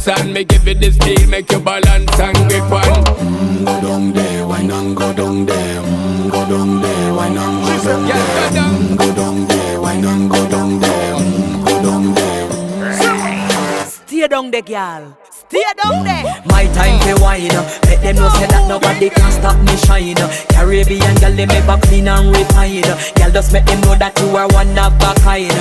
dance and me give it this feel, make you balance and grip on. Go down there, why not go down there? Go down there, why not go down there? Go down there, why not go down there? Go down there. Stay down there, girl. Stay down there. My time to wine. Let them know say that nobody can stop me shine. Caribbean girl, they make back clean and refine. Girl, just make them know that you are one of a kind.